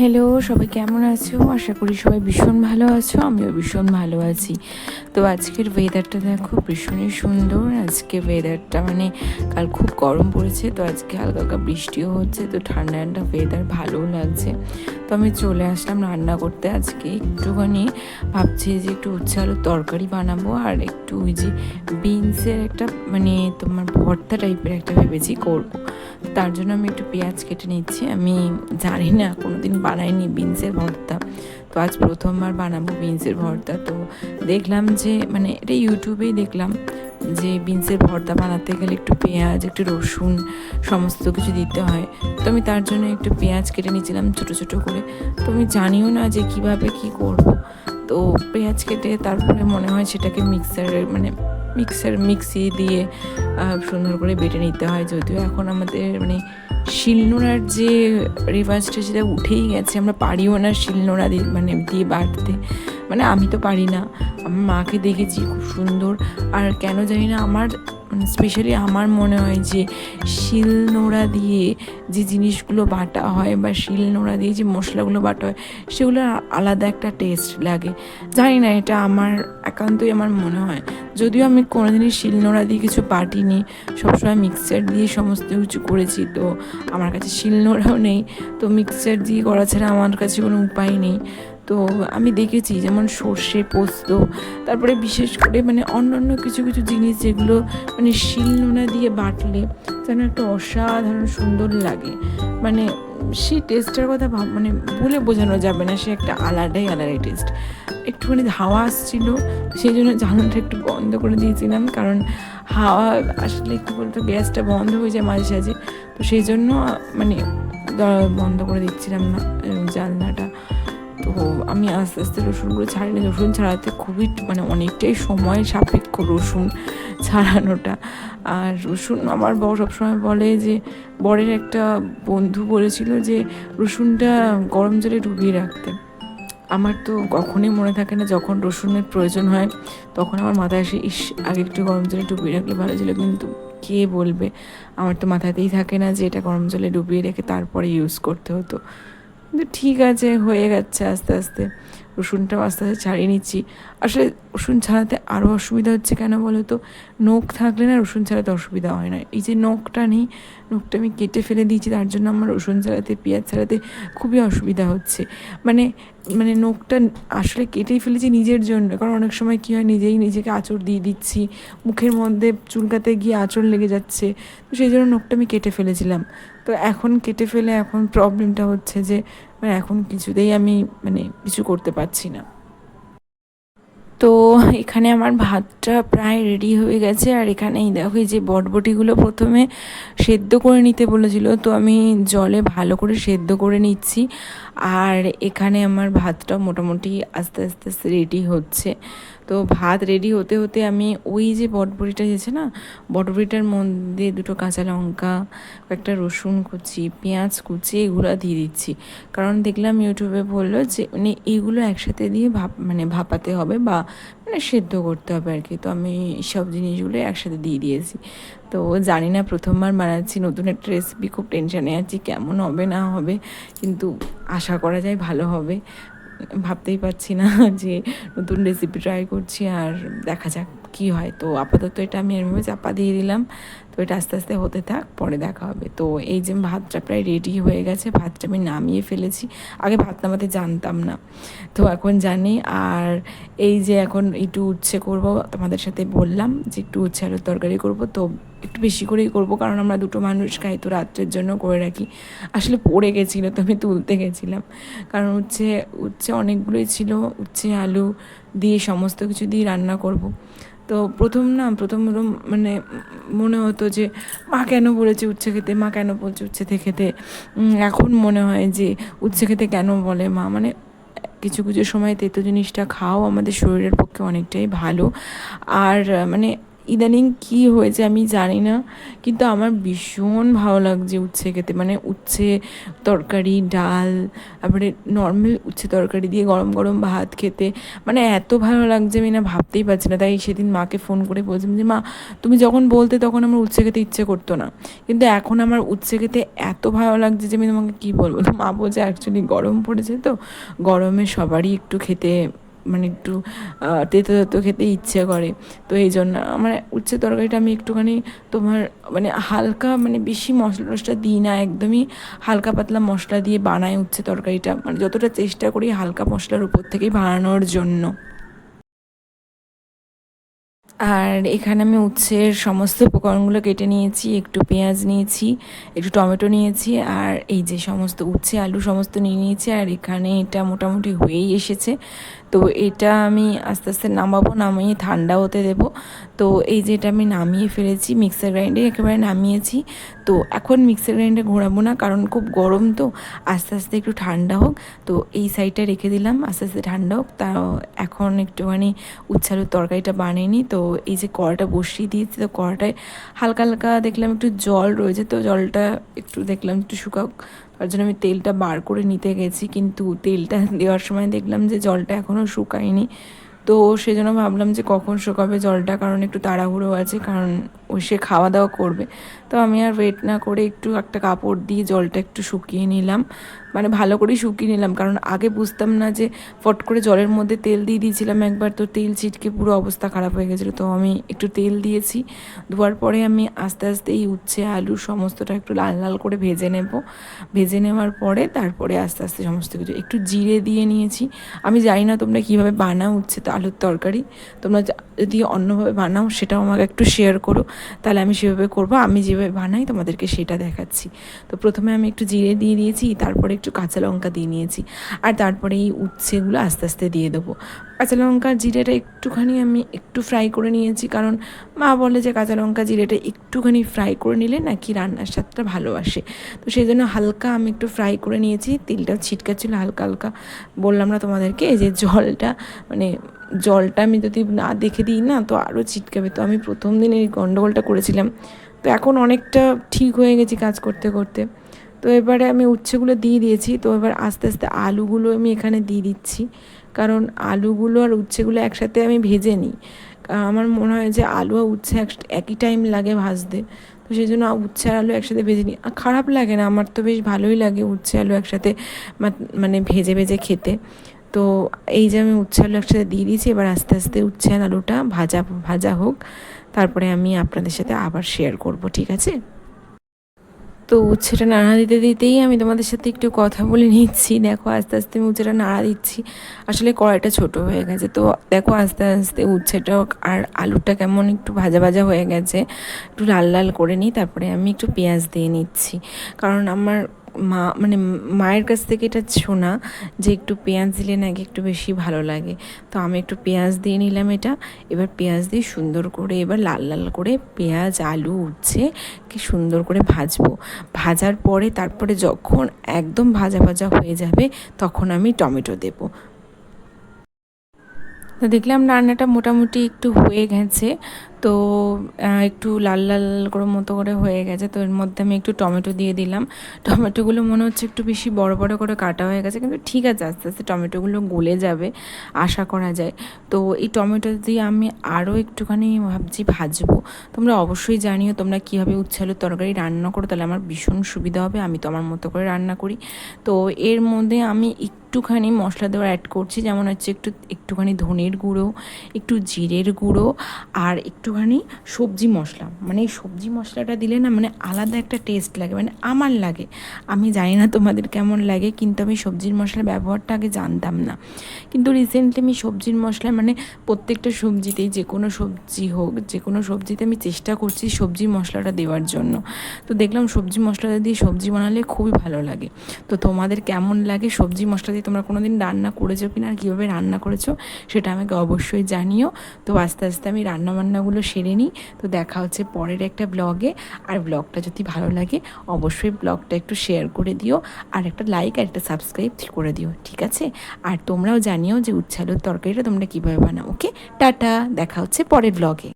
Hello, সবাই কেমন আছো? আশা করি সবাই ভীষণ ভালো আছো। আমিও ভীষণ ভালো আছি। তো আজকের ওয়েদারটা দেখো ভীষণই সুন্দর। আজকে ওয়েদারটা কাল খুব গরম পড়েছে, তো আজকে হালকা হালকা বৃষ্টিও হচ্ছে, তো ঠান্ডা ঠান্ডা ওয়েদার ভালোও লাগছে। তো আমি চলে আসলাম রান্না করতে। আজকে একটুখানি ভাবছি যে একটু উচ্ছে আলুর তরকারি বানাবো, আর একটু ওই যে বিনসের একটা তোমার ভর্তা টাইপের একটা ভেবেছি করবো। তার জন্য আমি একটু পেঁয়াজ কেটে নিচ্ছি। আমি জানি না, কোনোদিন বানাইনি বিনসের ভর্তা, তো আজ প্রথমবার বানাবো বিনসের ভর্তা। তো দেখলাম যে এটা ইউটিউবেই দেখলাম যে বিনসের ভর্তা বানাতে গেলে একটু পেঁয়াজ, একটু রসুন সমস্ত কিছু দিতে হয়। তো আমি তার জন্য একটু পেঁয়াজ কেটে নিয়েছিলাম ছোটো ছোটো করে। তো আমি জানিও না যে কিভাবে কি করব। তো পেঁয়াজ কেটে তারপরে মনে হয় সেটাকে মিক্সি দিয়ে সুন্দর করে বেটে নিতে হয়। যদিও এখন আমাদের শিলনোড়ার যে রেওয়াজটা সেটা উঠেই গেছে, আমরা পারিও না শিলনোড়া দিয়ে বাটতে। আমি তো পারি না, আমার মাকে দেখেছি খুব সুন্দর। আর কেন জানি না, আমার স্পেশালি আমার মনে হয় যে শিলনোড়া দিয়ে যে জিনিসগুলো বাটা হয় বা শিলনোড়া দিয়ে যে মশলাগুলো বাটা হয়, সেগুলো আলাদা একটা টেস্ট লাগে। জানি না, এটা আমার একান্তই আমার মনে হয়। যদিও আমি কোনোদিনই শিলনোড়া দিয়ে কিছু বাটিনি, সবসময় মিক্সার দিয়ে সমস্ত কিছু করেছি। তো আমার কাছে শিলনোড়াও নেই, তো মিক্সার দিয়ে করা ছাড়া আমার কাছে কোনো উপায় নেই। তো আমি দেখেছি যেমন সর্ষে পোস্ত, তারপরে বিশেষ করে অন্য কিছু কিছু জিনিস যেগুলো শিলনোড়া দিয়ে বাটলে যেন একটা অসাধারণ সুন্দর লাগে। সেই টেস্টটার কথা বলে বোঝানো যাবে না, সে একটা আলাদাই টেস্ট। একটুখানি হাওয়া আসছিলো, সেই জন্য জানালাটা একটু বন্ধ করে দিয়েছিলাম, কারণ হাওয়া আসলে একটু বলতো গ্যাসটা বন্ধ হয়ে যায় মাঝে সাঝে। তো সেই জন্য বন্ধ করে দিচ্ছিলাম না জানলাটা। তো আমি আস্তে আস্তে রসুনগুলো ছাড়িনি। রসুন ছাড়াতে খুবই অনেকটাই সময় সাপেক্ষ রসুন ছাড়ানোটা। আর রসুন আমার বর সবসময় বলে যে, বরের একটা বন্ধু বলেছিল যে রসুনটা গরম জলে ডুবিয়ে রাখতে। আমার তো কখনোই মনে থাকে না, যখন রসুনের প্রয়োজন হয় তখন আমার মাথায় আসে, আগে একটু গরম জলে ডুবিয়ে রাখলে ভালো ছিল। কিন্তু কে বলবে, আমার তো মাথাতেই থাকে না যে এটা গরম জলে ডুবিয়ে রেখে তারপরে ইউজ করতে হতো। কিন্তু ঠিক আছে, হয়ে গেছে আস্তে আস্তে। রসুনটাও আস্তে আস্তে ছাড়িয়ে নিচ্ছি। আসলে রসুন ছাড়াতে আরও অসুবিধা হচ্ছে, কেন বলো তো? নখ থাকলে না রসুন ছাড়াতে অসুবিধা হয় না। এই যে নখটা নেই, নখটা আমি কেটে ফেলে দিয়েছি, তার জন্য আমার রসুন ছাড়াতে, পেঁয়াজ ছাড়াতে খুবই অসুবিধা হচ্ছে। মানে নখটা আসলে কেটেই ফেলেছি নিজের জন্য, কারণ অনেক সময় কী হয়, নিজেকে আঁচড় দিয়ে দিচ্ছি, মুখের মধ্যে চুলকাতে গিয়ে আঁচড় লেগে যাচ্ছে। তো সেই জন্য নখটা আমি কেটে ফেলেছিলাম। তো এখন কেটে ফেলে এখন প্রবলেমটা হচ্ছে যে এখন কিছুতেই আমি কিছু করতে পারছি না। তো এখানে আমার ভাতটা প্রায় রেডি হয়ে গেছে। আর এখানেই দেখো, এই যে বটবটিগুলো প্রথমে সেদ্ধ করে নিতে বলেছিল, তো আমি জলে ভালো করে সেদ্ধ করে নিচ্ছি। আর এখানে আমার ভাতটা মোটামুটি আস্তে আস্তে আস্তে রেডি হচ্ছে। তো ভাত রেডি হতে হতে আমি ওই যে বটবটিটা যেছে না, বটবটিটার মধ্যে দুটো কাঁচা লঙ্কা, একটা রসুন কুচি, পেঁয়াজ কুচি এগুলো দিয়ে দিচ্ছি। কারণ দেখলাম ইউটিউবে বললো যে এইগুলো একসাথে দিয়ে ভাপাতে হবে বা সেদ্ধ করতে হবে আর কি। তো আমি সব জিনিসগুলো একসাথে দিয়ে দিয়েছি। তো জানি না, প্রথমবার বানাচ্ছি নতুন একটা রেসিপি, খুব টেনশানে আছি কেমন হবে না হবে, কিন্তু আশা করা যায় ভালো হবে। ভাবতেই পারছি না যে নতুন রেসিপি ট্রাই করছি, আর দেখা যাক কী হয়। তো আপাতত এটা আমি এরভাবে চাপা দিয়ে দিলাম। তো এটা আস্তে আস্তে হতে থাক, পরে দেখা হবে। তো এই যে ভাতটা প্রায় রেডি হয়ে গেছে, ভাতটা আমি নামিয়ে ফেলেছি। আগে ভাত নামাতে জানতাম না, তো এখন জানি। আর এই যে এখন একটু উচ্ছে করবো, তোমাদের সাথে বললাম যে একটু উচ্ছে আলুর তরকারি করবো। তো একটু বেশি করেই করবো, কারণ আমরা দুটো মানুষ খাই, তো রাত্রের জন্য করে রাখি। আসলে পড়ে গেছিলো, তো আমি তুলতে গেছিলাম, কারণ উচ্ছে অনেকগুলোই ছিল। উচ্ছে আলু দিয়ে সমস্ত কিছু দিয়ে রান্না করব। তো প্রথম মনে হতো যে মা কেন বলেছে উচ্ছে খেতে, মা কেন বলছে উচ্ছে খেতে। এখন মনে হয় যে উচ্ছে খেতে কেন বলে মা। কিছু কিছু সময় তেতো জিনিসটা খাও, আমাদের শরীরের পক্ষে অনেকটাই ভালো। আর ইদানিং কী হয়েছে আমি জানি না, কিন্তু আমার ভীষণ ভালো লাগছে উচ্ছে খেতে। মানে উচ্ছে তরকারি, ডাল, তারপরে নর্মাল উচ্ছে তরকারি দিয়ে গরম গরম ভাত খেতে মানে এত ভালো লাগছে, আমি না ভাবতেই পারছি না। তাই সেদিন মাকে ফোন করে বলছিলাম যে মা, তুমি যখন বলতে তখন আমার উচ্ছে খেতে ইচ্ছে করতো না, কিন্তু এখন আমার উচ্ছে খেতে এত ভালো লাগছে যে আমি তোমাকে কী বলবো। তো মা বলছে অ্যাকচুয়ালি গরম পড়েছে তো, গরমে সবারই একটু খেতে মানে একটু তেতো তেতো খেতে ইচ্ছে করে। তো এই জন্য আমার উচ্ছে তরকারিটা আমি একটুখানি তোমার মানে হালকা মানে বেশি মশলা টশলা দিই না, একদমই হালকা পাতলা মশলা দিয়ে বানাই উচ্ছে তরকারিটা, মানে যতটা চেষ্টা করি হালকা মশলার উপর থেকেই বানানোর জন্য। আর এখানে আমি উচ্ছের সমস্ত উপকরণগুলো কেটে নিয়েছি, একটু পেঁয়াজ নিয়েছি, একটু টমেটো নিয়েছি, আর এই যে সমস্ত উচ্ছে আলু সমস্ত নিয়ে নিয়েছি। আর এখানে এটা মোটামুটি হয়েই এসেছে। তো এটা আমি আস্তে আস্তে নামাবো, নামিয়ে ঠান্ডা হতে দেবো। তো এই যে এটা আমি নামিয়ে ফেলেছি, মিক্সার গ্রাইন্ডে একেবারে নামিয়েছি। তো এখন মিক্সার গ্রাইন্ডে ঘোরাবো না, কারণ খুব গরম, তো আস্তে আস্তে একটু ঠান্ডা হোক। তো এই সাইডটা রেখে দিলাম, আস্তে আস্তে ঠান্ডা হোক। তাও এখন একটুখানি উচ্ছে আলুর তরকারিটা বানিয়ে। তো এই যে কড়াটা বসিয়ে দিয়েছি, তো কড়াটায় হালকা হালকা দেখলাম একটু জল রয়েছে, তো জলটা একটু দেখলাম একটু শুকাক, তার জন্য আমি তেলটা বার করে নিতে গেছি, কিন্তু তেলটা দেওয়ার সময় দেখলাম যে জলটা এখনও শুকায়নি। তো সেজন্য ভাবলাম যে কখন শুকাবে জলটা, কারণ একটু তাড়াহুড়ো আছে, কারণ ও সে খাওয়া দাওয়া করবে। তো আমি আর ওয়েট না করে একটু একটা কাপড় দিয়ে জলটা একটু শুকিয়ে নিলাম, মানে ভালো করেই শুকিয়ে নিলাম, কারণ আগে বুঝতাম না যে ফট করে জলের মধ্যে তেল দিয়ে দিয়েছিলাম একবার, তো তেল ছিটকে পুরো অবস্থা খারাপ হয়ে গেছিলো। তো আমি একটু তেল দিয়েছি, ধোয়ার পরে আমি আস্তে আস্তে এই উচ্ছে আলু সমস্তটা একটু লাল লাল করে ভেজে নেব। ভেজে নেওয়ার পরে তারপরে আস্তে আস্তে সমস্ত কিছু একটু জিরে দিয়ে নিয়েছি। আমি জানি না তোমরা কীভাবে বানাও উচ্ছে তো আলুর তরকারি, তোমরা যদি অন্যভাবে বানাও সেটাও আমাকে একটু শেয়ার করো, তাহলে আমি সেভাবে করবো। আমি যেভাবে বানাই তোমাদেরকে সেটা দেখাচ্ছি। তো প্রথমে আমি একটু জিরে দিয়ে দিয়েছি, তারপরে একটু কাঁচা লঙ্কা দিয়ে নিয়েছি, আর তারপরে এই উচ্ছেগুলো আস্তে আস্তে দিয়ে দেবো। কাঁচা লঙ্কা জিরেটা একটুখানি আমি একটু ফ্রাই করে নিয়েছি, কারণ মা বলে যে কাঁচা লঙ্কা জিরেটা একটুখানি ফ্রাই করে নিলে নাকি রান্নার স্বাদটা ভালো আসে। তো সেই জন্য হালকা আমি একটু ফ্রাই করে নিয়েছি, তেলটা ছিটকাচ্ছিল হালকা হালকা। বললাম না তোমাদেরকে যে জলটা মানে জলটা আমি যদি না দেখে দিই না তো আরও ছিটকাবে। তো আমি প্রথম দিন এই গণ্ডগোলটা করেছিলাম, তো এখন অনেকটা ঠিক হয়ে গেছি কাজ করতে করতে। তো এবারে আমি উচ্ছেগুলো দিয়ে দিয়েছি, তো এবার আস্তে আস্তে আলুগুলো আমি এখানে দিয়ে দিচ্ছি, কারণ আলুগুলো আর উচ্ছেগুলো একসাথে আমি ভেজে নিই। আমার মনে হয় যে আলু আর উচ্ছে একই টাইম লাগে ভাজতে, তো সেই জন্য উচ্ছে আর আলু একসাথে ভেজে নিই। খারাপ লাগে না, আমার তো বেশ ভালোই লাগে উচ্ছে আলু একসাথে মানে ভেজে ভেজে খেতে। তো এই যে আমি উচ্ছে আলু একসাথে দিয়ে দিয়েছি, এবার আস্তে আস্তে উচ্ছে আর আলুটা ভাজা ভাজা হোক, তারপরে আমি আপনাদের সাথে আবার শেয়ার করব, ঠিক আছে? তো উচ্ছেটা নাড়া দিতে দিতেই আমি তোমাদের সাথে একটু কথা বলে নিচ্ছি। দেখো আস্তে আস্তে আমি উচ্ছেটা নাড়া দিচ্ছি, আসলে কড়াইটা ছোটো হয়ে গেছে। তো দেখো আস্তে আস্তে উচ্ছেটা আর আলুটা কেমন একটু ভাজা ভাজা হয়ে গেছে, একটু লাল লাল করে নিই। তারপরে আমি একটু পেঁয়াজ দিয়ে নিচ্ছি, কারণ আমার মা মানে মায়ের কাছ থেকে এটা শোনা যে একটু পেঁয়াজ দিলে নাকি একটু বেশি ভালো লাগে। তো আমি একটু পেঁয়াজ দিয়ে নিলাম এটা। এবার পেঁয়াজ দিয়ে সুন্দর করে এবার লাল লাল করে পেঁয়াজ আলু উচ্ছে কি সুন্দর করে ভাজবো। ভাজার পরে তারপরে যখন একদম ভাজা ভাজা হয়ে যাবে তখন আমি টমেটো দেবো। তো দেখলাম রান্নাটা মোটামুটি একটু হয়ে গেছে, তো একটু লাল লাল করে মতো করে হয়ে গেছে। তো এর মধ্যে আমি একটু টমেটো দিয়ে দিলাম। টমেটোগুলো মনে হচ্ছে একটু বেশি বড় বড় করে কাটা হয়ে গেছে, কিন্তু ঠিক আছে, আস্তে আস্তে টমেটোগুলো গলে যাবে আশা করা যায়। তো এই টমেটো দিয়ে আমি আরও একটুখানি ভাবছি ভাজবো। তোমরা অবশ্যই জানিও তোমরা কীভাবে উচ্ছে আলুর তরকারি রান্না করো, তাহলে আমার ভীষণ সুবিধা হবে, আমি তো আমার মতো করে রান্না করি। তো এর মধ্যে আমি একটুখানি মশলা দেওয়ার অ্যাড করছি, যেমন হচ্ছে একটুখানি ধনের গুঁড়ো, একটু জিরের গুঁড়ো, আর একটুখানি সবজি মশলা। মানে এই সবজি মশলাটা দিলে না মানে আলাদা একটা টেস্ট লাগে, মানে আমার লাগে, আমি জানি না তোমাদের কেমন লাগে, কিন্তু আমি সবজির মশলার ব্যবহারটা আগে জানতাম না, কিন্তু রিসেন্টলি আমি সবজির মশলা মানে প্রত্যেকটা সবজিতেই, যে কোনো সবজি হোক যে কোনো সবজিতে আমি চেষ্টা করছি সবজির মশলাটা দেওয়ার জন্য। তো দেখলাম সবজি মশলাটা দিয়ে সবজি বানালে খুবই ভালো লাগে। তো তোমাদের কেমন লাগে সবজি মশলা দিয়ে, তোমরা কোনো দিন রান্না করেছো কিনা আর কীভাবে রান্না করেছো সেটা আমাকে অবশ্যই জানিও। তো আস্তে আস্তে আমি রান্নাবান্নাগুলো সেরে নিই। তো দেখা হচ্ছে পরের একটা ব্লগে। আর ব্লগটা যদি ভালো লাগে অবশ্যই ব্লগটা একটু শেয়ার করে দিও, আর একটা লাইক আর একটা সাবস্ক্রাইব করে দিও, ঠিক আছে? আর তোমরাও জানিও যে উচ্ছে আলুর তরকারিটা তোমরা কীভাবে বানাও। ওকে, টাটা, দেখা হচ্ছে পরের ব্লগে।